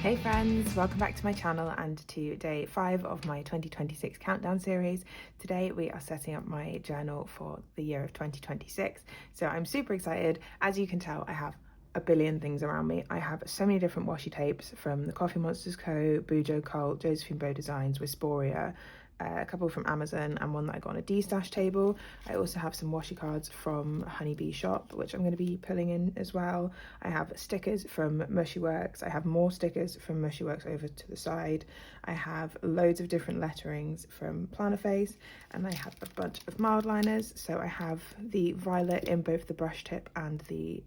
Hey friends, welcome back to my channel and to day 5 of my 2026 countdown series. Today we are setting up my journal for the year of 2026, so I'm super excited. As you can tell, I have a billion things around me. I have so many different washi tapes from the Coffee Monsters Co., Bujo Cult, Josephine Bow Designs, Wisporia, a couple from Amazon and one that I got on a D-stash table. I also have some washi cards from Honeybee Shop, which I'm going to be pulling in as well. I have stickers from Mushyworks. I have more stickers from Mushyworks over to the side. I have loads of different letterings from Plannerface, and I have a bunch of mild liners. So I have the violet in both the brush tip and the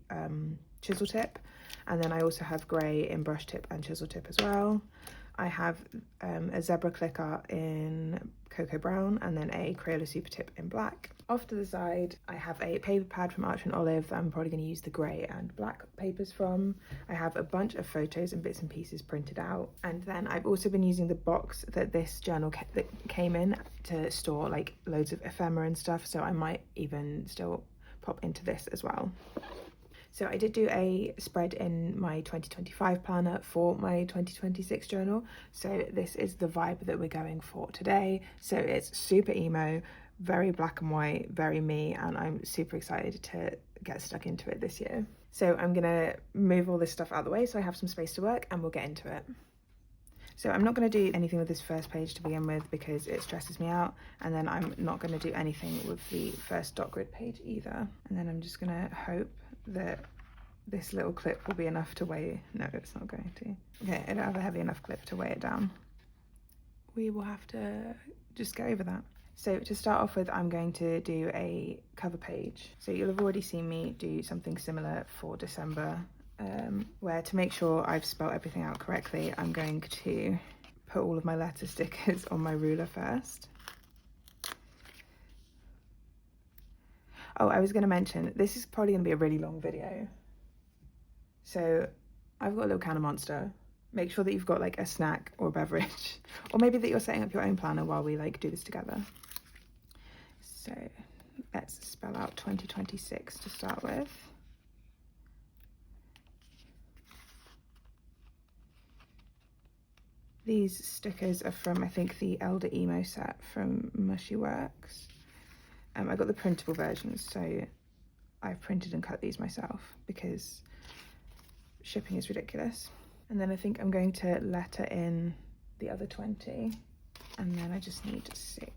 chisel tip, and then I also have grey in brush tip and chisel tip as well. I have a zebra clicker in cocoa brown and then a Crayola super tip in black. Off to the side, I have a paper pad from Archer and Olive that I'm probably going to use the grey and black papers from. I have a bunch of photos and bits and pieces printed out. And then I've also been using the box that this journal that came in to store like loads of ephemera and stuff. So I might even still pop into this as well. So I did do a spread in my 2025 planner for my 2026 journal. So this is the vibe that we're going for today. So it's super emo, very black and white, very me, and I'm super excited to get stuck into it this year. So I'm gonna move all this stuff out of the way so I have some space to work and we'll get into it. So I'm not going to do anything with this first page to begin with because it stresses me out, and then I'm not going to do anything with the first dot grid page either. And then I'm just going to hope that this little clip will be enough to weigh. No, it's not going to. Okay, I don't have a heavy enough clip to weigh it down. We will have to just get over that. So to start off with, I'm going to do a cover page. So you'll have already seen me do something similar for December, where to make sure I've spelled everything out correctly, I'm going to put all of my letter stickers on my ruler first. Oh, I was going to mention, this is probably going to be a really long video. So I've got a little can of Monster. Make sure that you've got like a snack or a beverage, or maybe that you're setting up your own planner while we like do this together. So let's spell out 2026 to start with. These stickers are from, I think, the Elder Emo set from Mushyworks. I got the printable versions, so I've printed and cut these myself because shipping is ridiculous. And then I think I'm going to letter in the other 20, and then I just need 6.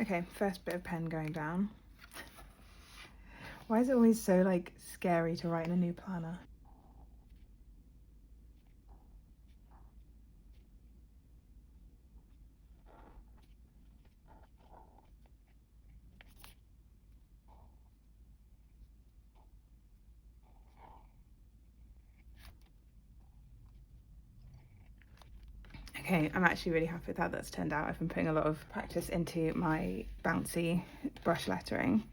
Okay, first bit of pen going down. Why is it always so like scary to write in a new planner? Okay, I'm actually really happy with how that's turned out. I've been putting a lot of practice into my bouncy brush lettering.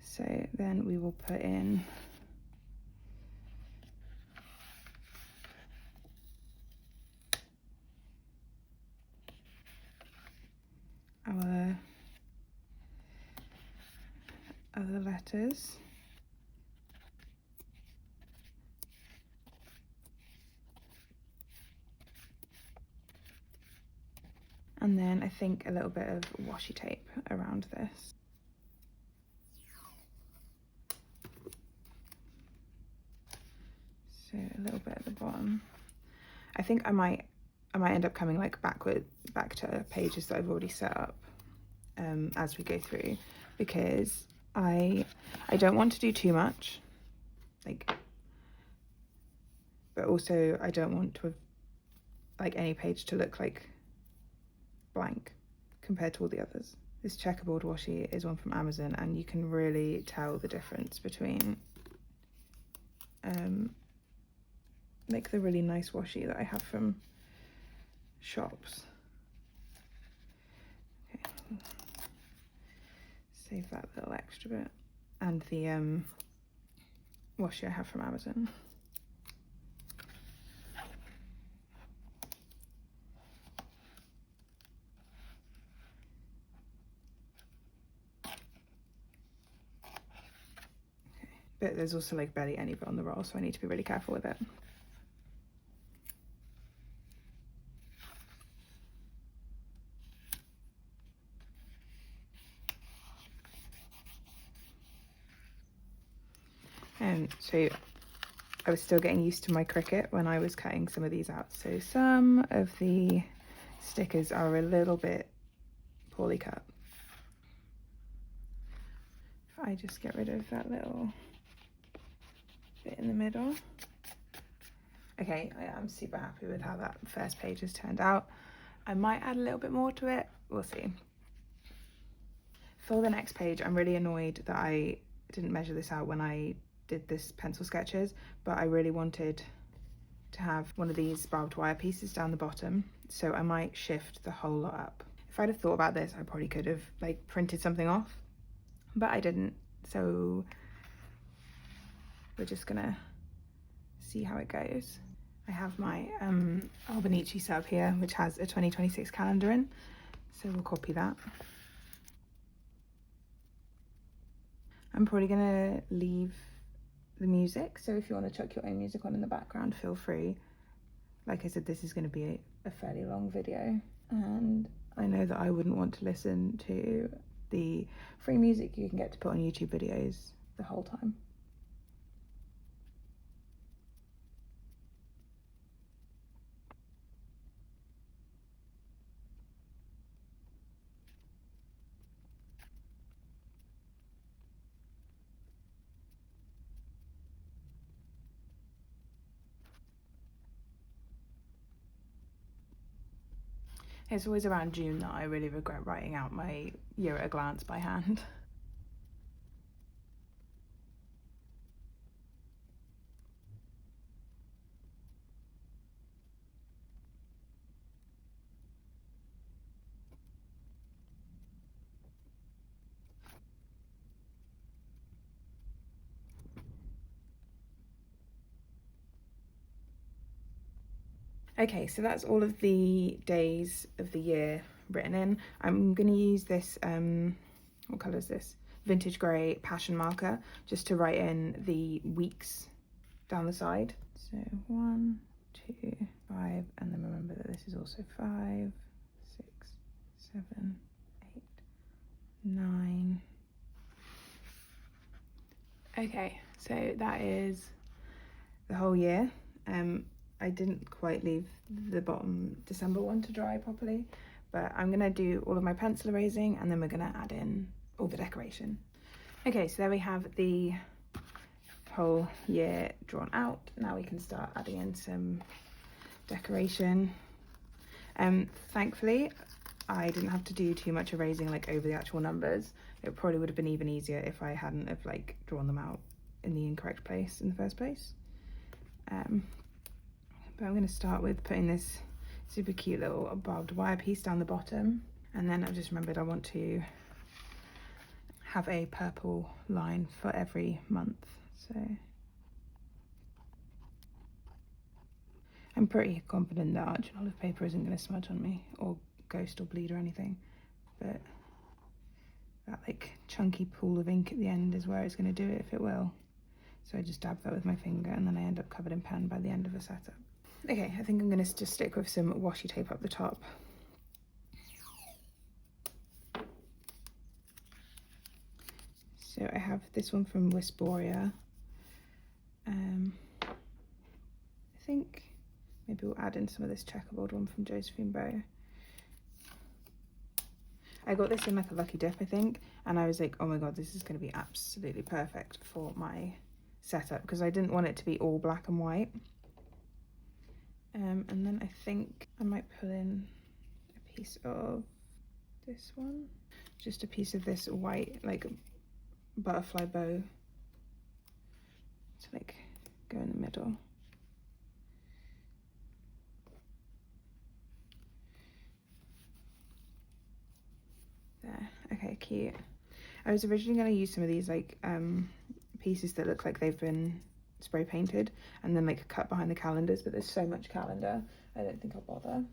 So then we will put in our other letters. And then I think a little bit of washi tape around this. So a little bit at the bottom. I think I might end up coming like back to pages that I've already set up as we go through, because I don't want to do too much, like, but also I don't want to have like any page to look like blank compared to all the others. This checkerboard washi is one from Amazon, and you can really tell the difference between like the really nice washi that I have from shops. Okay. Save that little extra bit. And the washi I have from Amazon. But there's also like barely any of it on the roll, so I need to be really careful with it. And so I was still getting used to my Cricut when I was cutting some of these out. So some of the stickers are a little bit poorly cut. If I just get rid of that little bit in the middle. Okay, I am super happy with how that first page has turned out. I might add a little bit more to it, we'll see. For the next page, I'm really annoyed that I didn't measure this out when I did this pencil sketches, but I really wanted to have one of these barbed wire pieces down the bottom, so I might shift the whole lot up. If I'd have thought about this, I probably could have like printed something off, but I didn't, so we're just gonna see how it goes. I have my Albanici sub here, which has a 2026 calendar in, so we'll copy that. I'm probably gonna leave the music, so if you want to chuck your own music on in the background, feel free. Like I said, this is going to be a fairly long video, and I know that I wouldn't want to listen to the free music you can get to put on YouTube videos the whole time. It's always around June that I really regret writing out my year at a glance by hand. Okay, so that's all of the days of the year written in. I'm going to use this, what colour is this? Vintage grey passion marker, just to write in the weeks down the side. So 1, 2, 5, and then remember that this is also 5, 6, 7, 8, 9. Okay, so that is the whole year. I didn't quite leave the bottom December one to dry properly, but I'm gonna do all of my pencil erasing and then we're gonna add in all the decoration. Okay, so there we have the whole year drawn out. Now we can start adding in some decoration. Thankfully, I didn't have to do too much erasing like over the actual numbers. It probably would have been even easier if I hadn't have like drawn them out in the incorrect place in the first place. But I'm going to start with putting this super cute little barbed wire piece down the bottom, and then I've just remembered I want to have a purple line for every month, so I'm pretty confident that Arch and Olive paper isn't going to smudge on me or ghost or bleed or anything, but that like chunky pool of ink at the end is where it's going to do it if it will. So I just dab that with my finger and then I end up covered in pen by the end of the setup. Okay, I think I'm going to just stick with some washi tape up the top. So I have this one from Wisboria. I think maybe we'll add in some of this checkerboard one from Josephine Bow. I got this in like a lucky dip, I think, and I was like, oh my god, this is going to be absolutely perfect for my setup, because I didn't want it to be all black and white. And then I think I might put in a piece of this one, just a piece of this white like butterfly bow to like go in the middle. There, okay, cute. I was originally going to use some of these like pieces that look like they've been spray painted and then like cut behind the calendars, but there's so much calendar, I don't think I'll bother.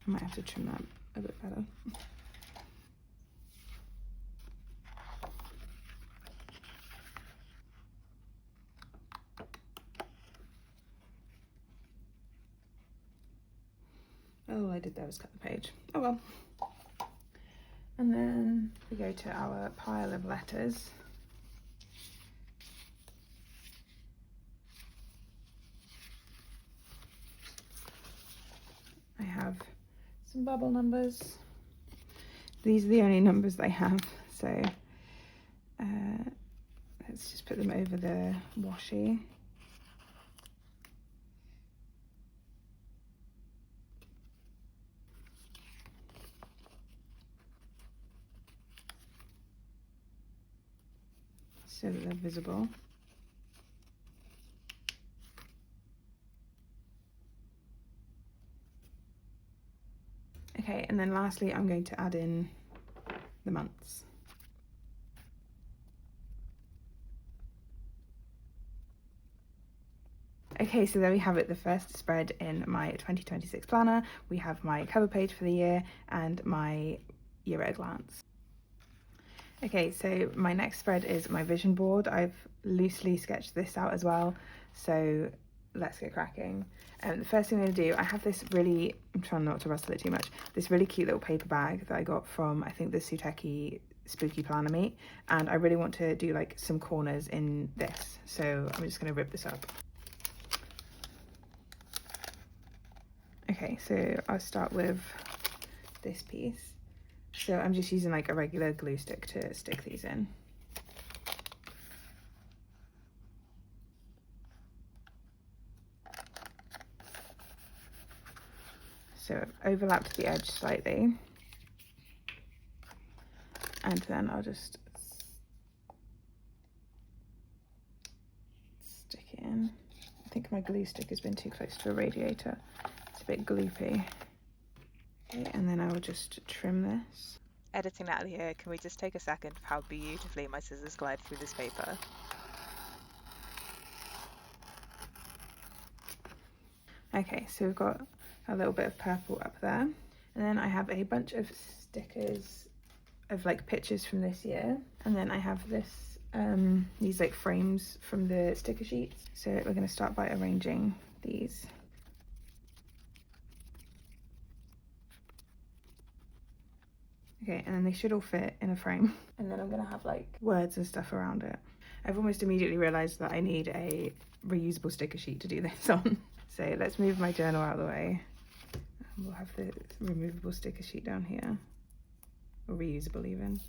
I might have to trim that a bit better. Oh, all I did there was cut the page. Oh well. And then we go to our pile of letters. I have some bubble numbers. These are the only numbers they have, so let's just put them over the washi. So that they're visible. Okay, and then lastly, I'm going to add in the months. Okay, so there we have it, the first spread in my 2026 planner. We have my cover page for the year and my year at a glance. Okay, so my next spread is my vision board. I've loosely sketched this out as well, so let's get cracking. The first thing I'm going to do, I have this really, I'm trying not to rustle it too much, this really cute little paper bag that I got from, I think, the Suteki Spooky Planner Meet, and I really want to do like some corners in this, so I'm just going to rip this up. Okay, so I'll start with this piece. So I'm just using like a regular glue stick to stick these in. So I've overlapped the edge slightly, and then I'll just stick it in. I think my glue stick has been too close to a radiator. It's a bit gloopy. Okay, and then I will just trim this. Editing Natalie here, can we just take a second of how beautifully my scissors glide through this paper? Okay, so we've got a little bit of purple up there, and then I have a bunch of stickers of like pictures from this year, and then I have this these like frames from the sticker sheets. So we're going to start by arranging these. Okay, and then they should all fit in a frame, and then I'm going to have like words and stuff around it. I've almost immediately realized that I need a reusable sticker sheet to do this on. So let's move my journal out of the way. We'll have the removable sticker sheet down here, or reusable even.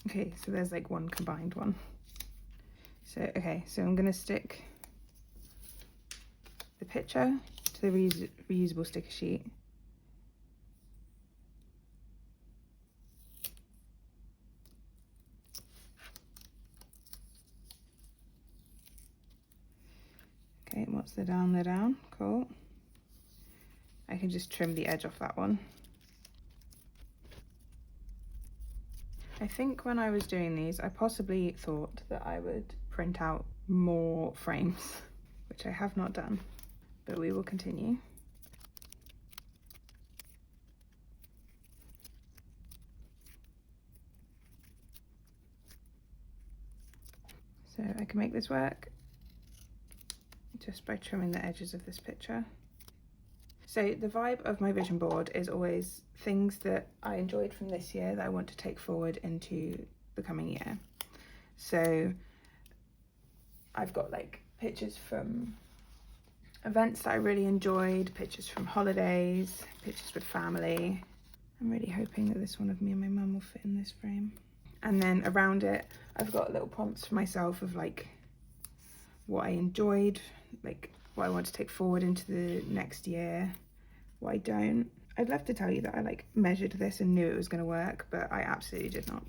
Okay, so there's like one combined one. So, okay, so I'm gonna stick the picture to the reusable sticker sheet. Okay, what's the down, the down? Cool. I can just trim the edge off that one. I think when I was doing these, I possibly thought that I would print out more frames, which I have not done, but we will continue. So I can make this work just by trimming the edges of this picture. So the vibe of my vision board is always things that I enjoyed from this year that I want to take forward into the coming year. So I've got like pictures from events that I really enjoyed, pictures from holidays, pictures with family. I'm really hoping that this one of me and my mum will fit in this frame. And then around it, I've got little prompts for myself of like what I enjoyed, like what I want to take forward into the next year, what I don't. I'd love to tell you that I like measured this and knew it was going to work, but I absolutely did not.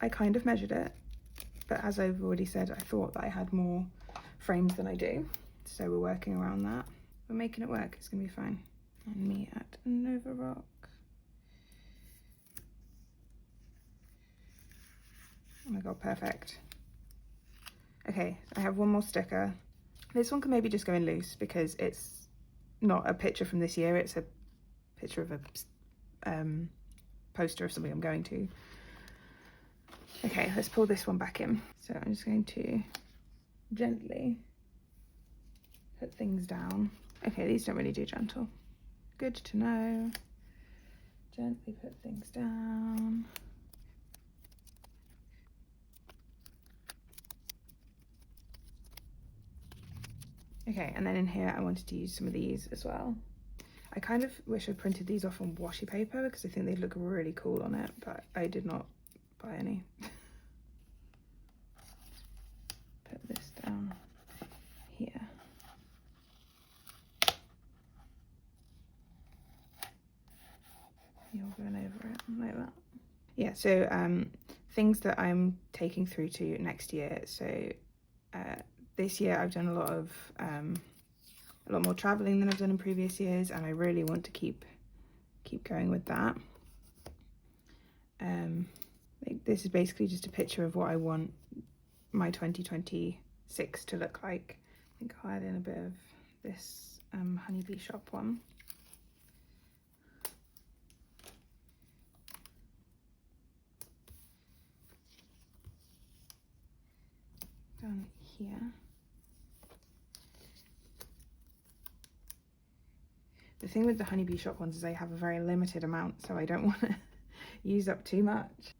I kind of measured it, but as I've already said, I thought that I had more frames than I do, so we're working around that. We're making it work. It's gonna be fine. And me at Nova Rock. Oh my god, perfect. Okay, I have one more sticker. This one can maybe just go in loose because it's not a picture from this year, it's a picture of a poster of something I'm going to. Okay, let's pull this one back in. So I'm just going to gently put things down. Okay, these don't really do gentle. Good to know. Gently put things down. Okay, and then in here I wanted to use some of these as well. I kind of wish I printed these off on washi paper because I think they'd look really cool on it, but I did not buy any. Put this down here. You're going over it like that. Yeah, so things that I'm taking through to next year. So this year I've done a lot more traveling than I've done in previous years, and I really want to keep going with that. Like, this is basically just a picture of what I want my 2026 to look like. I think I'll add in a bit of this Honeybee Shop one. Down here. The thing with the Honeybee Shop ones is I have a very limited amount, so I don't want to use up too much.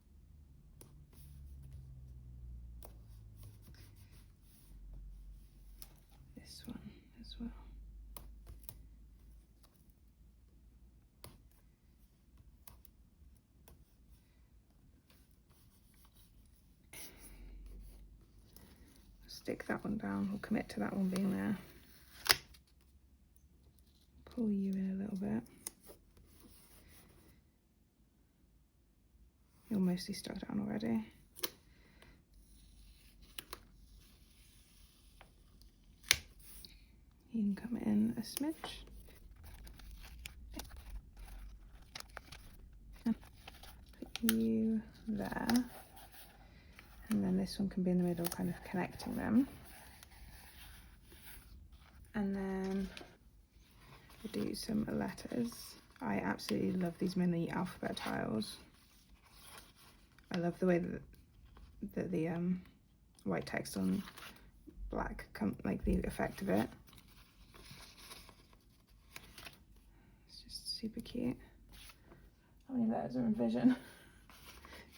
This one as well. Stick that one down, we'll commit to that one being there. Pull you in a little bit. You're mostly stuck down already. You can come in a smidge. Put you there. And then this one can be in the middle, kind of connecting them. And then we'll do some letters. I absolutely love these mini alphabet tiles. I love the way that the white text on black like the effect of it. It's just super cute. How many letters are in Vision?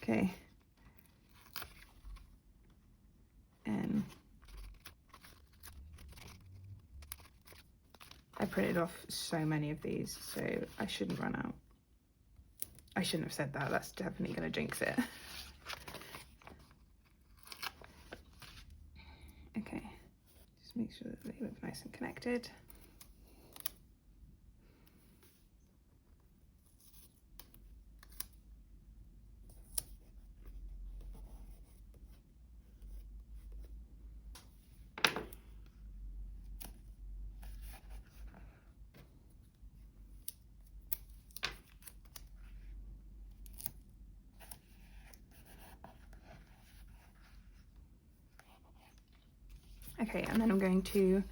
Okay. And I printed off so many of these, so I shouldn't run out. I shouldn't have said that, that's definitely going to jinx it. Okay, just make sure that they look nice and connected. Okay, and then I'm going to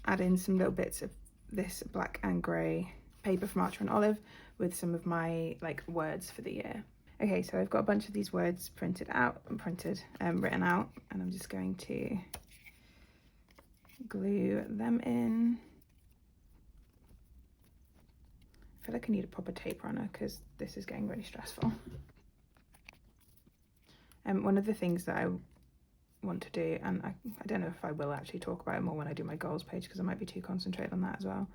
add in some little bits of this black and grey paper from Archer and Olive with some of my like words for the year. Okay, so I've got a bunch of these words written out, and I'm just going to glue them in. I feel like I need a proper tape runner because this is getting really stressful. One of the things that I want to do, and I don't know if I will actually talk about it more when I do my goals page because I might be too concentrated on that as well.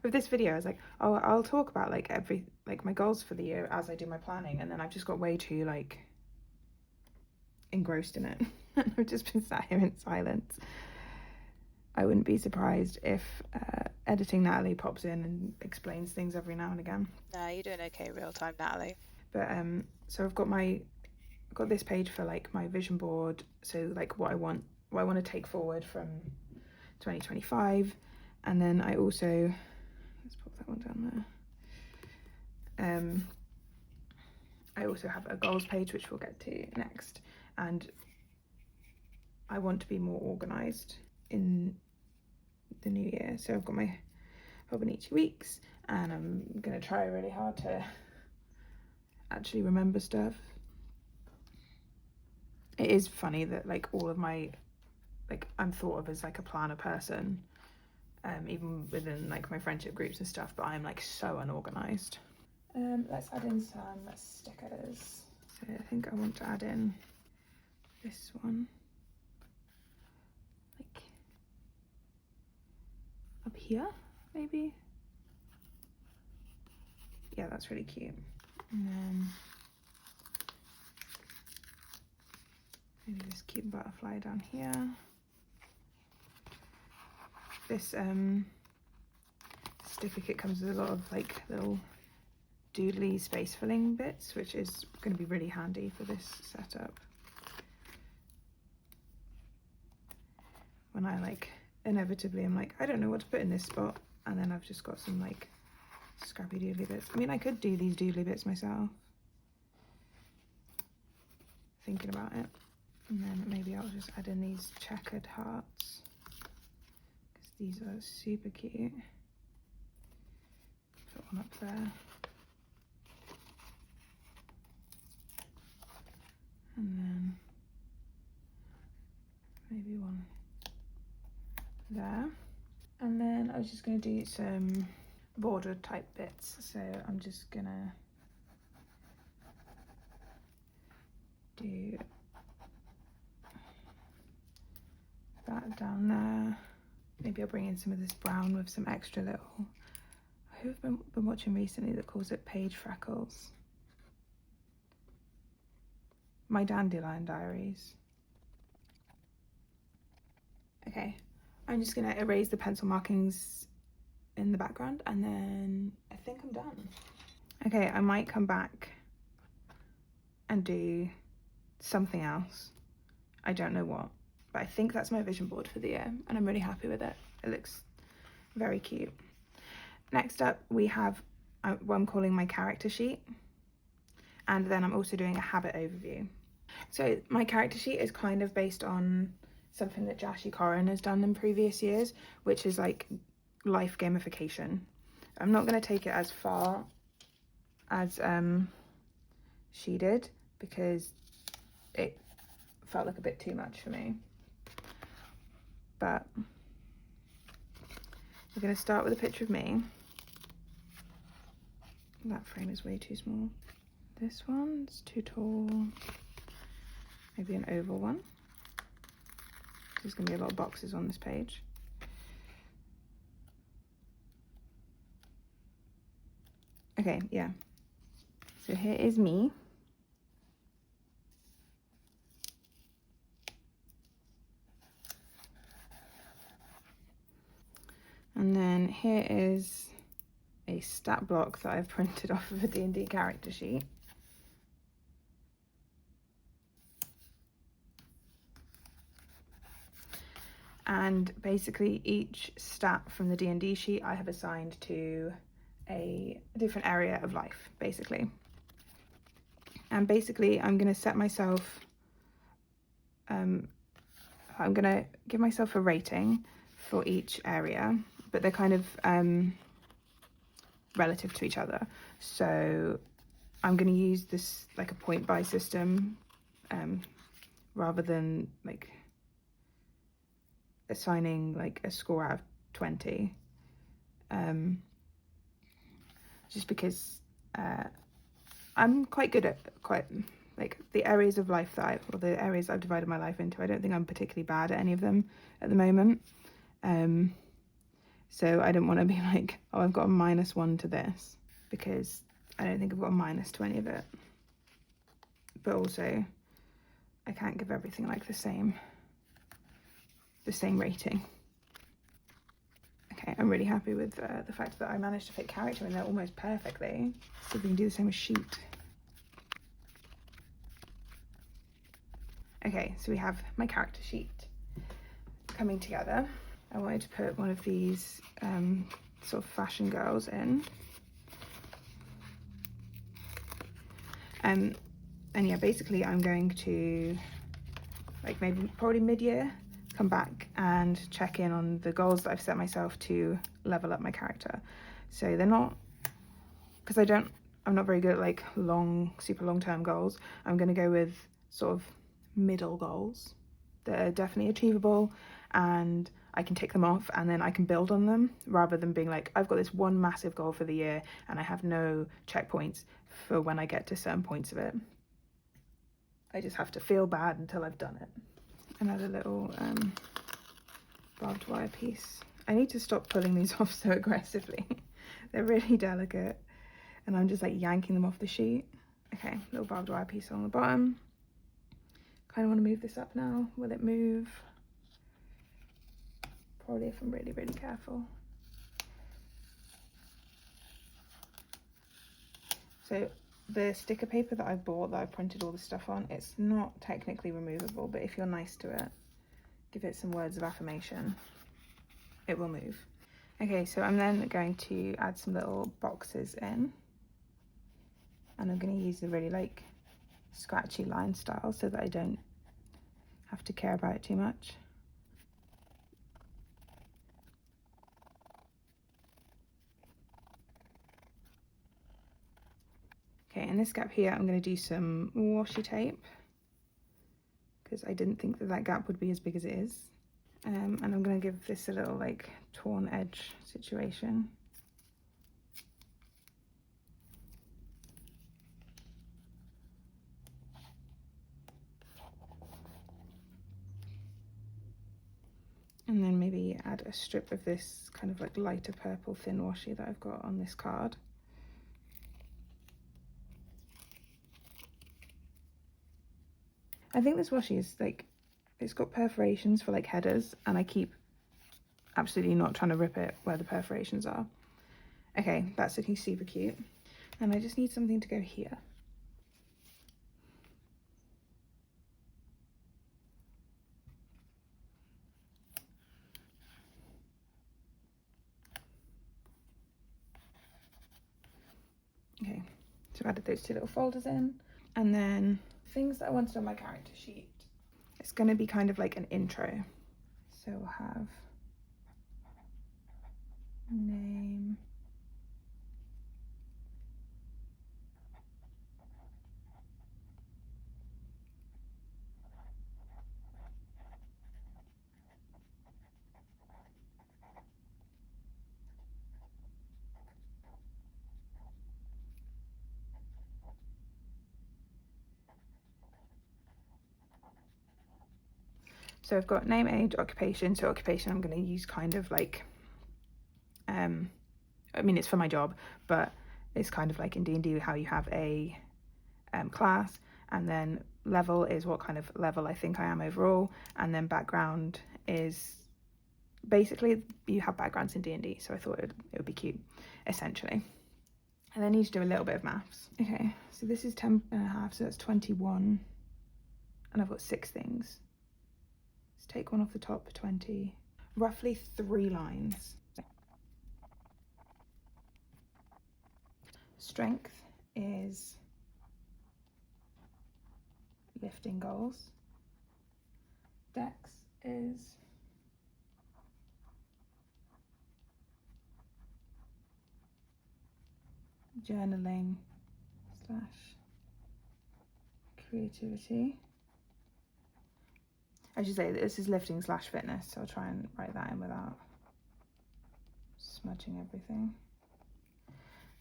with this video, I was like, oh, I'll talk about like my goals for the year as I do my planning, and then I've just got way too like engrossed in it. And I've just been sat here in silence. I wouldn't be surprised if editing Natalie pops in and explains things every now and again. No, you're doing okay real time, Natalie. But so I've got this page for like my vision board, so like what I want to take forward from 2025, and then I also, let's pop that one down there. I also have a goals page, which we'll get to next, and I want to be more organized in the new year. So I've got my Hobonichi weeks, and I'm gonna try really hard to actually remember stuff. It is funny that like all of my, like, I'm thought of as like a planner person, even within like my friendship groups and stuff, but I'm like so unorganized. Let's add in some stickers. So I think I want to add in this one, like up here maybe. Yeah, that's really cute. And then maybe this cute butterfly down here. This sticker kit comes with a lot of like little doodly space filling bits, which is going to be really handy for this setup. When I like inevitably I'm like, I don't know what to put in this spot, and then I've just got some like scrappy doodly bits. I mean, I could do these doodly bits myself, thinking about it. And then maybe I'll just add in these checkered hearts, because these are super cute. Put one up there. And then maybe one there. And then I was just going to do some border type bits. So I'm just going to do that down there. Maybe I'll bring in some of this brown with some extra little, who have been watching recently that calls it page freckles. My Dandelion Diaries. Okay, I'm just gonna erase the pencil markings in the background, and then I think I'm done. Okay, I might come back and do something else. I don't know what, but I think that's my vision board for the year, and I'm really happy with it. It looks very cute. Next up, we have what I'm calling my character sheet, and then I'm also doing a habit overview. So my character sheet is kind of based on something that Jashi Koren has done in previous years, which is like life gamification. I'm not going to take it as far as she did, because it felt like a bit too much for me. But we're going to start with a picture of me. That frame is way too small. This one's too tall. Maybe an oval one. There's going to be a lot of boxes on this page. Okay, yeah. So here is me. And then here is a stat block that I've printed off of a D&D character sheet. And basically each stat from the D&D sheet I have assigned to a different area of life, basically. And basically I'm going to set myself, I'm going to give myself a rating for each area, but they're kind of relative to each other. So I'm going to use this like a point buy system, rather than like assigning like a score out of 20, just because I'm quite good at like the areas of life that or the areas I've divided my life into. I don't think I'm particularly bad at any of them at the moment. So I didn't want to be like, oh, I've got a -1 to this, because I don't think I've got a minus to any of it. But also I can't give everything like the same rating. Okay, I'm really happy with the fact that I managed to fit character in there almost perfectly. So we can do the same with shoot. Okay, so we have my character sheet coming together. I wanted to put one of these sort of fashion girls in. And yeah, basically I'm going to, like, probably mid-year, come back and check in on the goals that I've set myself to level up my character. So they're not, because I'm not very good at like super long-term goals. I'm going to go with sort of middle goals that are definitely achievable, and I can tick them off and then I can build on them, rather than being like, I've got this one massive goal for the year and I have no checkpoints for when I get to certain points of it. I just have to feel bad until I've done it. Another little barbed wire piece. I need to stop pulling these off so aggressively. They're really delicate and I'm just like yanking them off the sheet. Okay, little barbed wire piece on the bottom. Kind of want to move this up now. Will it move? Probably, if I'm really, really careful. So the sticker paper that I bought, that I printed all the stuff on, it's not technically removable, but if you're nice to it, give it some words of affirmation, it will move. Okay, so I'm then going to add some little boxes in, and I'm going to use the really like scratchy line style so that I don't have to care about it too much. Okay, in this gap here, I'm going to do some washi tape, because I didn't think that that gap would be as big as it is. And I'm going to give this a little like torn edge situation. And then maybe add a strip of this kind of like lighter purple thin washi that I've got on this card. I think this washi is like, it's got perforations for like headers, and I keep absolutely not trying to rip it where the perforations are. Okay, that's looking super cute. And I just need something to go here. Okay, so I've added those two little folders in. And then things that I wanted on my character sheet. It's going to be kind of like an intro. So we'll have name, so I've got name, age, occupation. So occupation I'm going to use kind of like, I mean, it's for my job, but it's kind of like in D&D how you have a class, and then level is what kind of level I think I am overall, and then background is basically you have backgrounds in D&D, so I thought it would be cute, essentially. And I need to do a little bit of maths. Okay, so this is 10.5, so that's 21, and I've got 6 things. Let's take one off the top, 20, roughly 3 lines. Strength is lifting goals. Dex is journaling / creativity. I should say that this is lifting / fitness, so I'll try and write that in without smudging everything.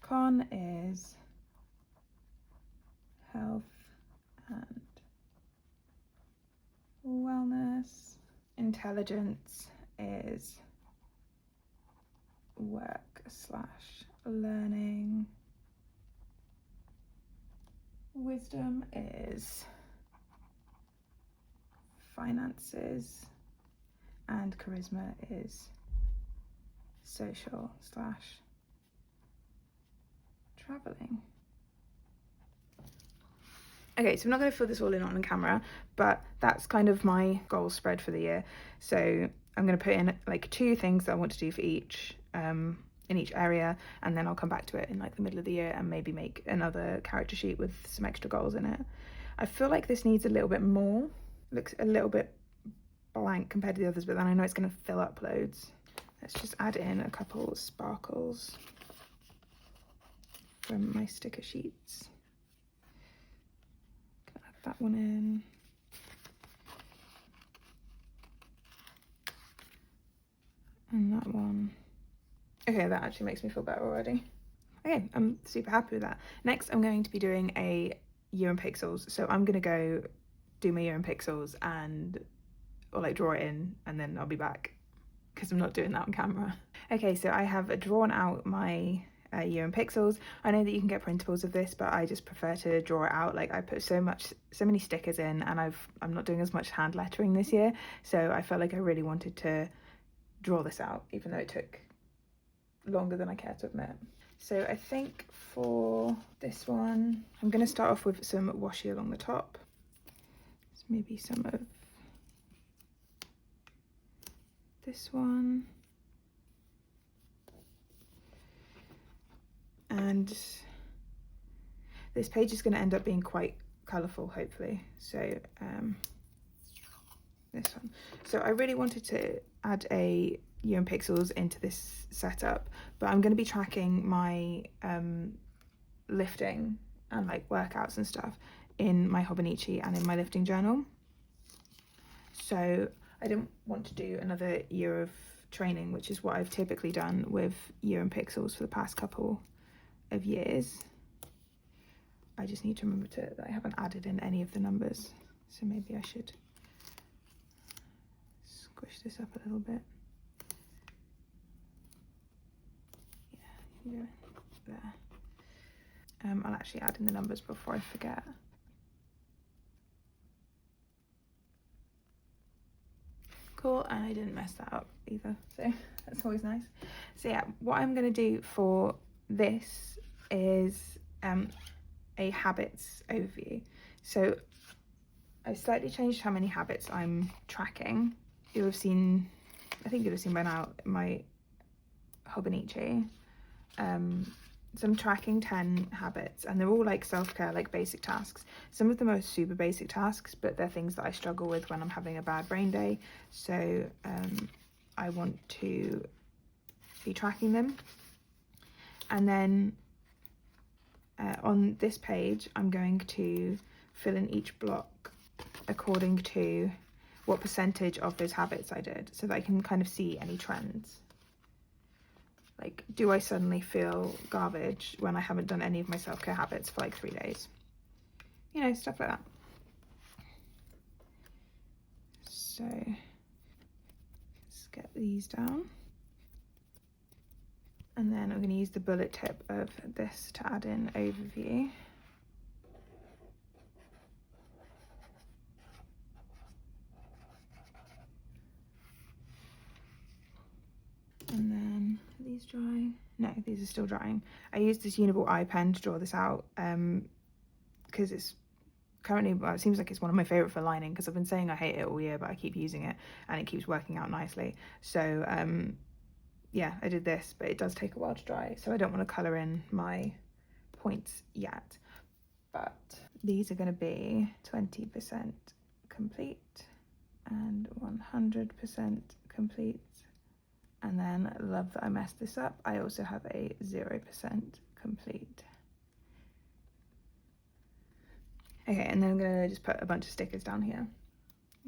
Con is health and wellness. Intelligence is work/learning. Wisdom is finances, and charisma is social/traveling. Okay, so I'm not going to fill this all in on camera, but that's kind of my goal spread for the year. So I'm going to put in like 2 things that I want to do for each in each area, and then I'll come back to it in like the middle of the year and maybe make another character sheet with some extra goals in it. I feel like this needs a little bit more. It looks a little bit blank compared to the others, but then I know it's going to fill up loads. Let's just add in a couple sparkles from my sticker sheets. That one in. And that one. Okay, that actually makes me feel better already. Okay, I'm super happy with that. Next, I'm going to be doing a year in pixels. So I'm going to go do my year in pixels or like draw it in, and then I'll be back because I'm not doing that on camera. Okay, so I have drawn out my year in pixels. I know that you can get printables of this, but I just prefer to draw it out. Like I put so many stickers in, and I'm not doing as much hand lettering this year, so I felt like I really wanted to draw this out, even though it took longer than I care to admit. So I think for this one, I'm going to start off with some washi along the top. So maybe some of this one. And this page is going to end up being quite colourful, hopefully. So this one. So I really wanted to add a year in pixels into this setup, but I'm going to be tracking my lifting and like workouts and stuff in my Hobonichi and in my lifting journal. So I didn't want to do another year of training, which is what I've typically done with year in pixels for the past couple of years. I just need to remember that I haven't added in any of the numbers, so maybe I should squish this up a little bit. Yeah, there. I'll actually add in the numbers before I forget. Cool, and I didn't mess that up either, so that's always nice. So yeah, what I'm going to do for this is a habits overview. So I slightly changed how many habits I'm tracking. You'll have seen, I think you'll have seen by now, my Hobonichi. So I'm tracking 10 habits, and they're all like self-care, like basic tasks. Some of them are super basic tasks, but they're things that I struggle with when I'm having a bad brain day. So I want to be tracking them. And then on this page, I'm going to fill in each block according to what percentage of those habits I did, so that I can kind of see any trends. Like, do I suddenly feel garbage when I haven't done any of my self-care habits for like 3 days? You know, stuff like that. So let's get these down. And then I'm going to use the bullet tip of this to add in overview. And then are these dry? No, these are still drying. I used this Uniball eye pen to draw this out because it's currently, well, it seems like it's one of my favourite for lining, because I've been saying I hate it all year, but I keep using it and it keeps working out nicely. So yeah, I did this, but it does take a while to dry, so I don't want to colour in my points yet. But these are going to be 20% complete and 100% complete. And then, love that I messed this up, I also have a 0% complete. Okay, and then I'm going to just put a bunch of stickers down here.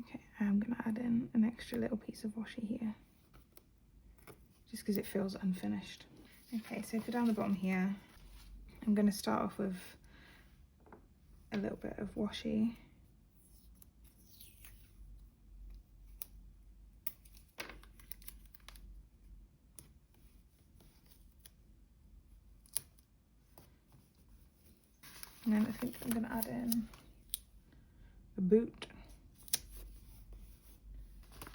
Okay, I'm going to add in an extra little piece of washi here, just because it feels unfinished. Okay, so for down the bottom here, I'm going to start off with a little bit of washi. And then I think I'm going to add in a boot.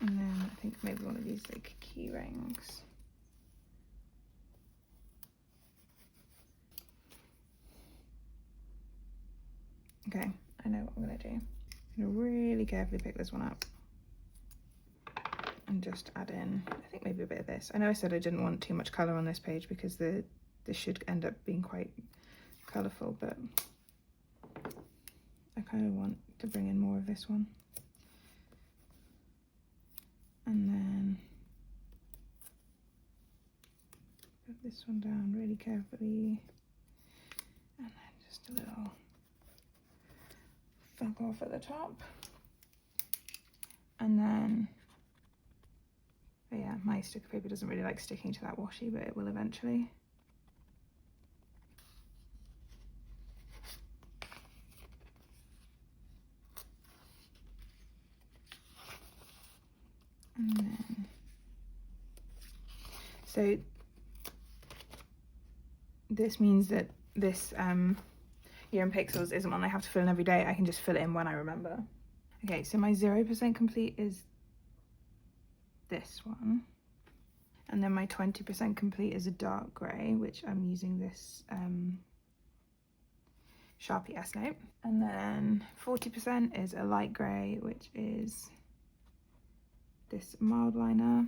And then I think maybe one of these like key rings. Okay, I know what I'm going to do. I'm going to really carefully pick this one up and just add in, I think maybe a bit of this. I know I said I didn't want too much colour on this page because this should end up being quite colourful, but I kind of want to bring in more of this one. And then put this one down really carefully. And then just a little fuck off at the top. And then, oh yeah, my sticker paper doesn't really like sticking to that washi, but it will eventually. And then, so this means that this Year in Pixels isn't one I have to fill in every day. I can just fill it in when I remember. Okay, so my 0% complete is this one. And then my 20% complete is a dark grey, which I'm using this Sharpie S Note. And then 40% is a light grey, which is this mild liner.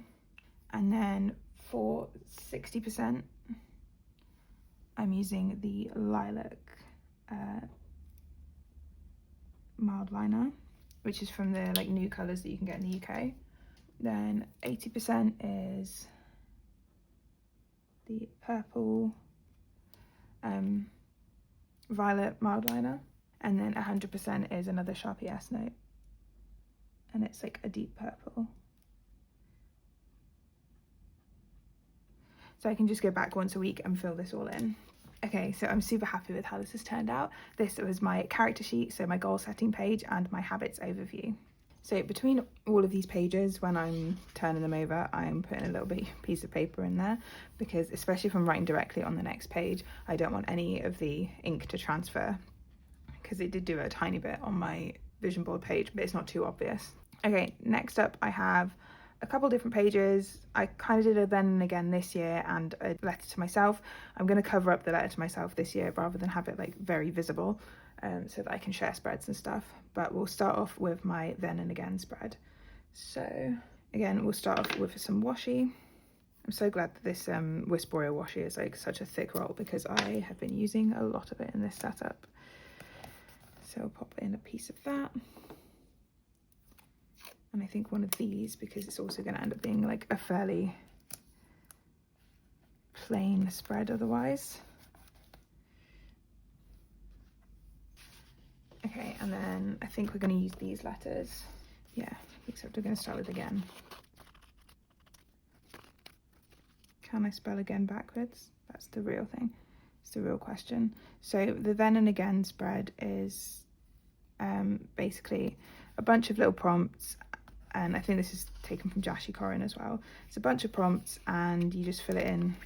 And then for 60%, I'm using the lilac mild liner, which is from the like new colours that you can get in the UK. Then 80% is the purple violet mild liner, and then 100% is another Sharpie S Note, and it's like a deep purple. So I can just go back once a week and fill this all in. Okay, so I'm super happy with how this has turned out. This was my character sheet, so my goal setting page, and my habits overview. So between all of these pages, when I'm turning them over, I'm putting a little piece of paper in there, because especially if I'm writing directly on the next page, I don't want any of the ink to transfer, because it did do a tiny bit on my vision board page, but it's not too obvious. Okay, next up I have a couple different pages. I kind of did a then and again this year and a letter to myself. I'm going to cover up the letter to myself this year rather than have it like very visible, so that I can share spreads and stuff. But we'll start off with my then and again spread. So again, we'll start off with some washi. I'm so glad that this Whisperia washi is like such a thick roll, because I have been using a lot of it in this setup. So I'll pop in a piece of that. And I think one of these, because it's also going to end up being like a fairly plain spread otherwise. Okay, and then I think we're going to use these letters. Yeah, except we're going to start with again. Can I spell again backwards? That's the real thing. It's the real question. So the then and again spread is basically a bunch of little prompts. And I think this is taken from Jashi Corin as well. It's a bunch of prompts, and you just fill it in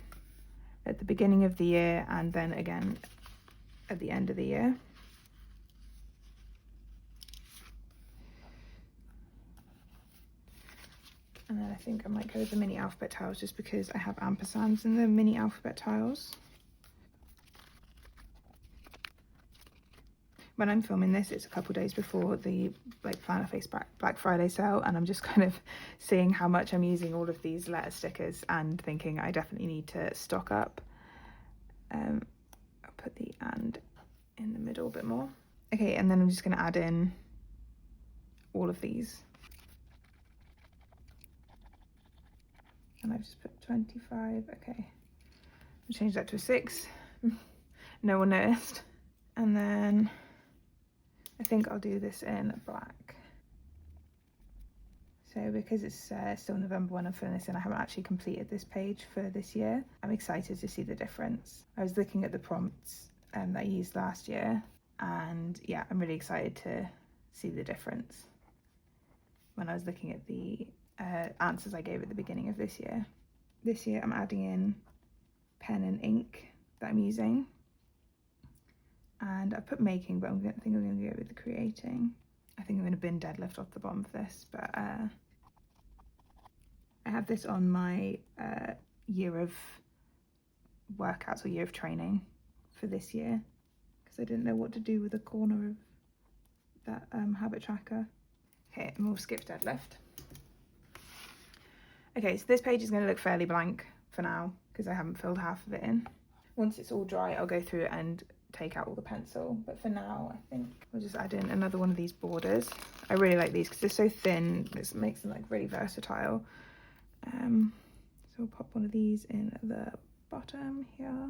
at the beginning of the year and then again at the end of the year. And then I think I might go with the mini alphabet tiles, just because I have ampersands in the mini alphabet tiles. When I'm filming this, it's a couple days before the like Planner Face Black Friday sale, and I'm just kind of seeing how much I'm using all of these letter stickers and thinking I definitely need to stock up. I'll put the "and" in the middle a bit more. Okay, and then I'm just going to add in all of these. And I've just put 25. Okay, I'll change that to a 6. No one noticed. And then I think I'll do this in black. So because it's still November when I'm filling this in, I haven't actually completed this page for this year. I'm excited to see the difference. I was looking at the prompts that I used last year, and yeah, I'm really excited to see the difference when I was looking at the answers I gave at the beginning of this year. This year I'm adding in pen and ink that I'm using. And I put making, but I think I'm going to go with the creating. I think I'm going to bin deadlift off the bottom of this, but I have this on my year of workouts or year of training for this year, because I didn't know what to do with the corner of that habit tracker. Okay, and we'll skip deadlift. Okay, so this page is going to look fairly blank for now because I haven't filled half of it in. Once it's all dry, I'll go through and take out all the pencil, but for now I think we'll just add in another one of these borders. I really like these because they're so thin. This makes them like really versatile. So we'll pop one of these in the bottom here.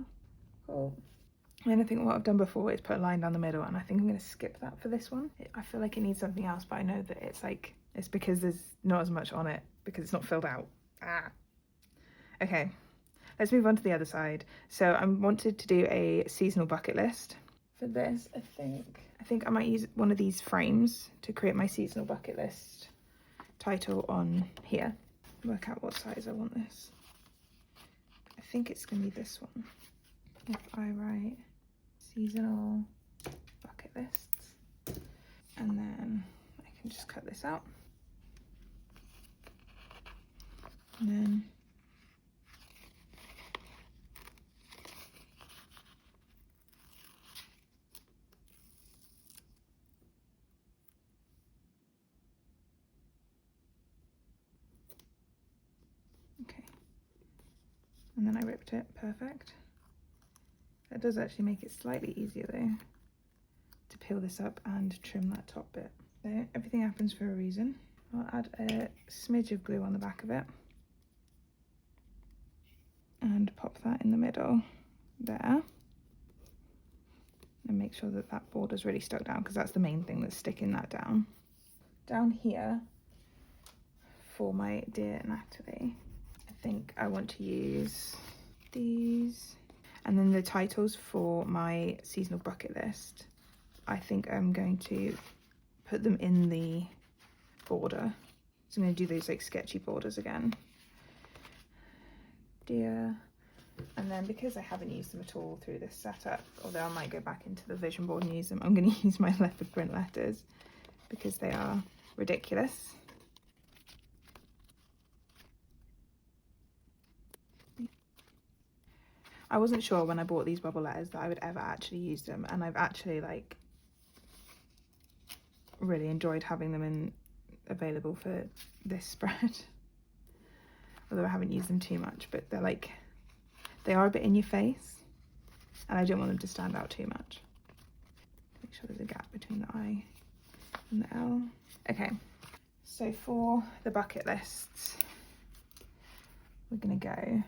Cool. And I think what I've done before is put a line down the middle, and I think I'm going to skip that for this one. I feel like it needs something else, but I know that it's because there's not as much on it because it's not filled out. Okay, let's move on to the other side. So I wanted to do a seasonal bucket list. For this, I think I might use one of these frames to create my seasonal bucket list title on here. Work out what size I want this. I think it's going to be this one. If I write seasonal bucket lists, and then I can just cut this out. And then okay, and then I ripped it. Perfect. That does actually make it slightly easier though to peel this up and trim that top bit. So everything happens for a reason. I'll add a smidge of glue on the back of it and pop that in the middle there, and make sure that that border's really stuck down, because that's the main thing that's sticking that down. Down here for my Dear Natalie, I think I want to use these. And then the titles for my seasonal bucket list, I think I'm going to put them in the border. So I'm going to do those like sketchy borders again. Dear. And then because I haven't used them at all through this setup, although I might go back into the vision board and use them, I'm going to use my leopard print letters because they are ridiculous. I wasn't sure when I bought these bubble letters that I would ever actually use them, and I've actually like really enjoyed having them available for this spread. Although I haven't used them too much, but they are a bit in your face, and I don't want them to stand out too much. Make sure there's a gap between the I and the L. Okay, so for the bucket lists, we're gonna go.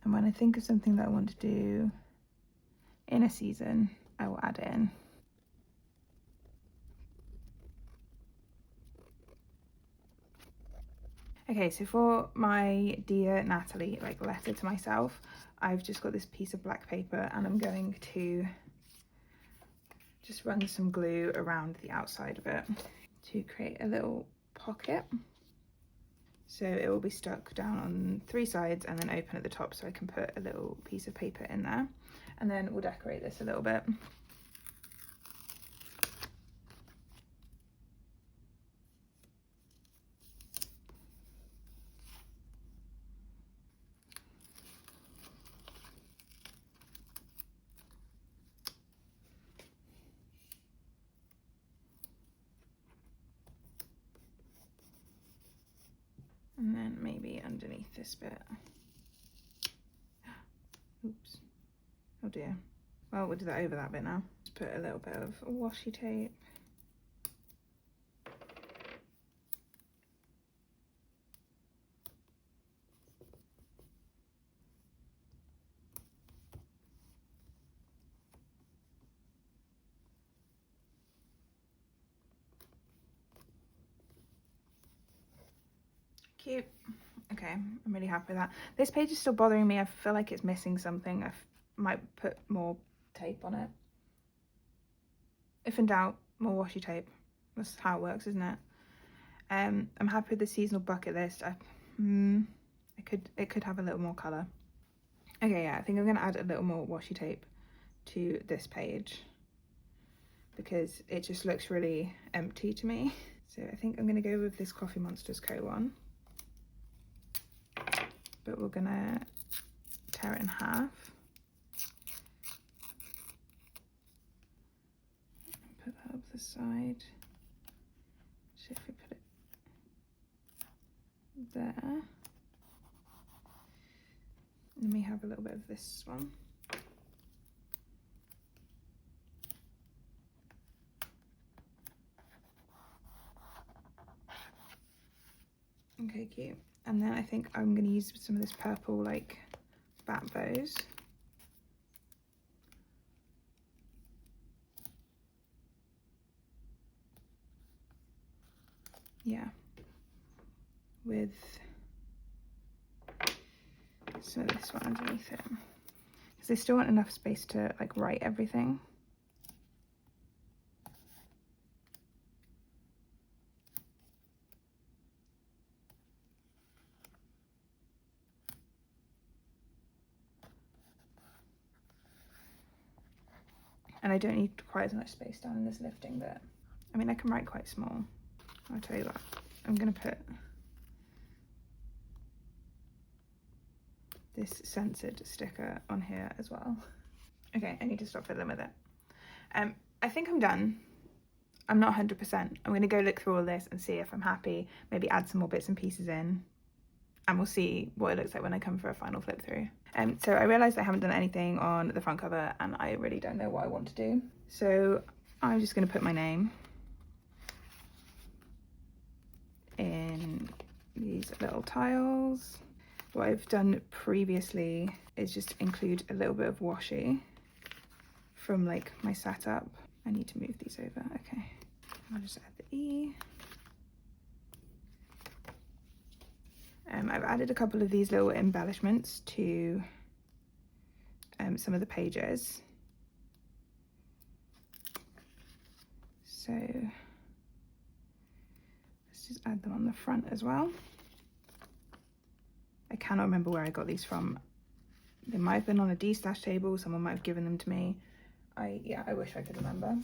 And when I think of something that I want to do in a season, I will add it in. Okay, so for my Dear Natalie letter to myself, I've just got this piece of black paper, and I'm going to just run some glue around the outside of it to create a little pocket. So it will be stuck down on 3 sides and then open at the top, so I can put a little piece of paper in there. And then we'll decorate this a little bit. And then maybe underneath this bit. Oops. Oh dear. Well, we'll do that over that bit now. Just put a little bit of washi tape. Cute. Okay, I'm really happy with that. This page is still bothering me. I feel like it's missing something. I might put more tape on it. If in doubt, more washi tape. That's how it works, isn't it? I'm happy with the seasonal bucket list. It could have a little more colour. Okay, yeah, I think I'm going to add a little more washi tape to this page because it just looks really empty to me. So I think I'm going to go with this Coffee Monsters Co. one, but we're going to tear it in half. Put that up the side. So if we put it there, and we have a little bit of this one. Okay, cute. And then I think I'm going to use some of this purple like bat bows. Yeah, with some of this one underneath it, because I still want enough space to like write everything. And I don't need quite as much space down in this lifting bit. I mean, I can write quite small. I'll tell you what, I'm gonna put this censored sticker on here as well. Okay, I need to stop fiddling with it. I think I'm done. I'm not 100%. I'm gonna go look through all this and see if I'm happy, maybe add some more bits and pieces in, and we'll see what it looks like when I come for a final flip through. So I realized I haven't done anything on the front cover and I really don't know what I want to do. So I'm just gonna put my name in these little tiles. What I've done previously is just include a little bit of washi from like my setup. I need to move these over, okay. I'll just add the E. I've added a couple of these little embellishments to some of the pages. So let's just add them on the front as well. I cannot remember where I got these from. They might have been on a D-stash table, someone might have given them to me. I wish I could remember.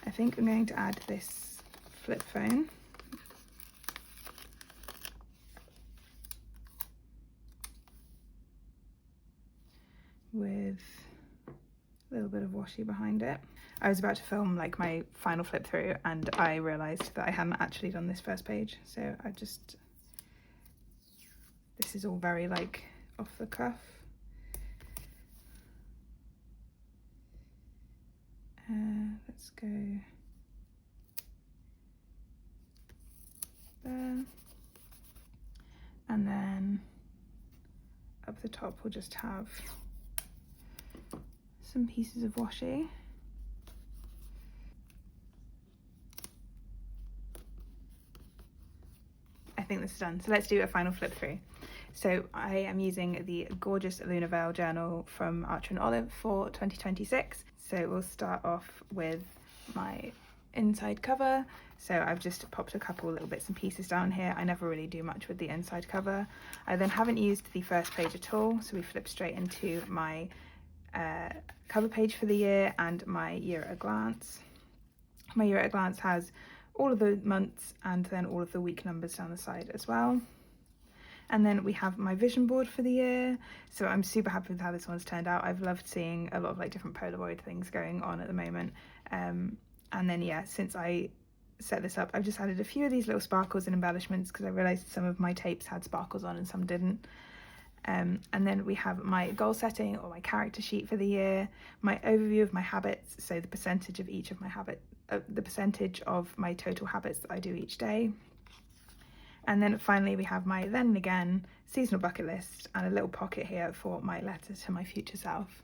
I think I'm going to add this flip phone. With a little bit of washi behind it. I was about to film like my final flip through and I realised that I hadn't actually done this first page, so this is all very like off the cuff. Let's go there, and then up the top we'll just have some pieces of washi. I think this is done, so let's do a final flip through. So I am using the gorgeous Luna Vale journal from Archer and Olive for 2026. So we'll start off with my inside cover. So I've just popped a couple little bits and pieces down here. I never really do much with the inside cover. I then haven't used the first page at all, so we flip straight into my cover page for the year and my year at a glance. My year at a glance has all of the months and then all of the week numbers down the side as well. And then we have my vision board for the year. So I'm super happy with how this one's turned out. I've loved seeing a lot of like different Polaroid things going on at the moment. And then yeah, since I set this up, I've just added a few of these little sparkles and embellishments because I realized some of my tapes had sparkles on and some didn't. And then we have my goal setting or my character sheet for the year, my overview of my habits, so the percentage of each of my the percentage of my total habits that I do each day. And then finally we have my then and again seasonal bucket list and a little pocket here for my letter to my future self.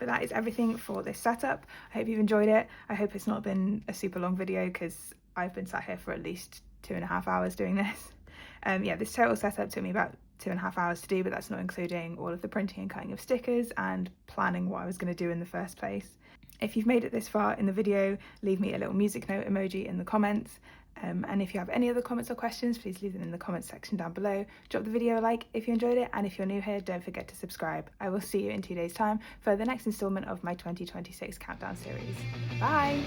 But that is everything for this setup. I hope you've enjoyed it. I hope it's not been a super long video because I've been sat here for at least 2.5 hours doing this. Yeah, this total setup took me about 2.5 hours to do, but that's not including all of the printing and cutting of stickers and planning what I was going to do in the first place. If you've made it this far in the video, leave me a little music note emoji in the comments. And if you have any other comments or questions, please leave them in the comments section down below. Drop the video a like if you enjoyed it, and if you're new here, don't forget to subscribe. I will see you in 2 days' time for the next instalment of my 2026 countdown series. Bye!